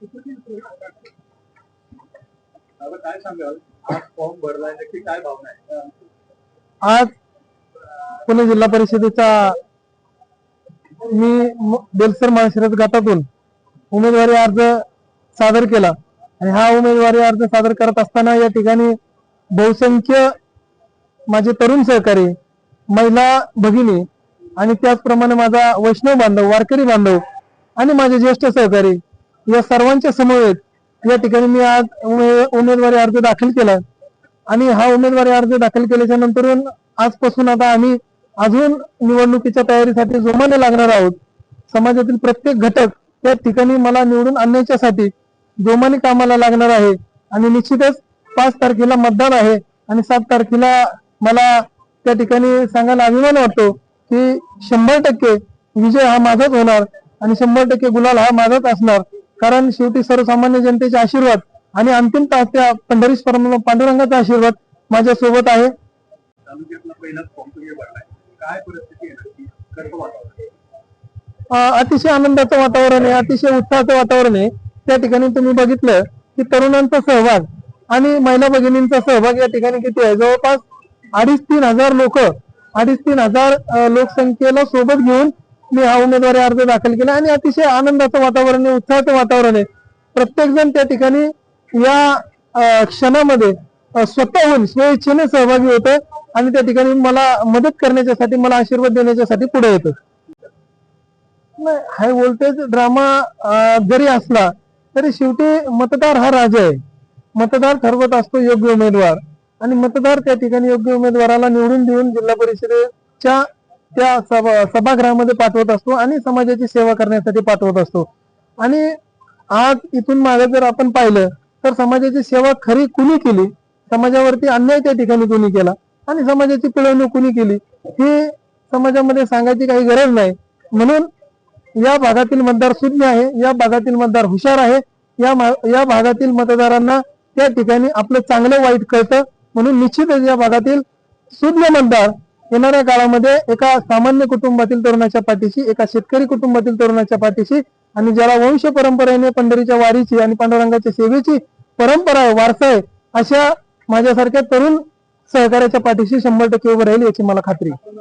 काय सांगाल, आज फॉर्म भरलाय, नक्की काय भावना आहे? आज पुणे जिल्हा परिषदेचा मी बेलसर माळशिरस गटातून उमेदवारी अर्ज सादर केला आणि हा उमेदवारी अर्ज सादर करत असताना या ठिकाणी बहुसंख्य माझे तरुण सहकारी, महिला भगिनी आणि त्याचप्रमाणे माझा वैष्णव बांधव, वारकरी बांधव आणि माझे ज्येष्ठ सहकारी या सर्वांच्या समवेत या ठिकाणी मी आज उमेदवारी अर्ज दाखल केला आणि हा उमेदवारी अर्ज दाखल केल्याच्या नंतरून आजपासून आता आम्ही अजून निवडणुकीच्या तयारीसाठी जोमाने लागणार आहोत. समाजातील प्रत्येक घटक त्या ठिकाणी मला निवडून आणण्याच्यासाठी जोमाने कामाला लागणार आहे आणि निश्चितच 5 तारखेला मतदान आहे आणि 7 तारखेला मला त्या ठिकाणी सांगायला अभिमान वाटतो की 100% विजय हा माझाच होणार आणि 100% गुलाल हा माझाच असणार. कारण शेवटी सर्वसामान्य जनतेचे आशीर्वाद आणि अंतिम त्या पंढरीश पांडुरंगाचा आशीर्वाद माझ्या सोबत आहे. तालुक्यातला पहिलाच फॉर्म तुम्ही भरलाय, काय परिस्थिती आहे नक्की? कसं वातावरण? अतिशय आनंदाचं वातावरण आहे, अतिशय उत्साहाचं वातावरण आहे. त्या ठिकाणी तुम्ही बघितलं की तरुणांचा सहभाग आणि महिला भगिनींचा सहभाग या ठिकाणी किती आहे. जवळपास 2,500-3,000 लोक, 2,500-3,000 लोकसंख्येला सोबत घेऊन मी हा उमेदवारी अर्ज दाखल केला आणि अतिशय आनंदाचं वातावरण आहे, उत्साहाचं वातावरण आहे. प्रत्येक जण त्या ठिकाणी या क्षणामध्ये स्वतःहून स्वेच्छेने सहभागी होतं आणि त्या ठिकाणी मला मदत करण्याच्यासाठी, मला आशीर्वाद देण्याच्यासाठी पुढे येतं. हाय व्होल्टेज ड्रामा जरी असला तरी शेवटी मतदार हा राजा आहे. मतदार ठरवत असतो योग्य उमेदवार आणि मतदार त्या ठिकाणी योग्य उमेदवाराला निवडून देऊन जिल्हा परिषदेच्या त्या सभागृहामध्ये पाठवत असतो आणि समाजाची सेवा करण्यासाठी पाठवत असतो. आणि आज इथून मागे जर आपण पाहिलं तर समाजाची सेवा खरी कुणी केली, समाजावरती अन्याय त्या ठिकाणी कुणी केला आणि समाजाची पिळवणूक कुणी केली हे समाजामध्ये सांगायची काही गरज नाही. म्हणून या भागातील मतदार सुज्ञ आहे, या भागातील मतदार हुशार आहे, या भागातील मतदारांना त्या ठिकाणी आपलं चांगलं वाईट कळतं. म्हणून निश्चितच या भागातील सुज्ञ मतदार येणाऱ्या काळामध्ये एका सामान्य कुटुंबातील तरुणाच्या पाठीशी, एका शेतकरी कुटुंबातील तरुणाच्या पाठीशी आणि ज्याला वंश परंपरेने पंढरीच्या वारीची आणि पांडुरंगाच्या सेवेची परंपरा आहे, वारसा आहे, अशा माझ्यासारख्या तरुण सहकार्याच्या पाठीशी 100% उभं राहील याची मला खात्री आहे.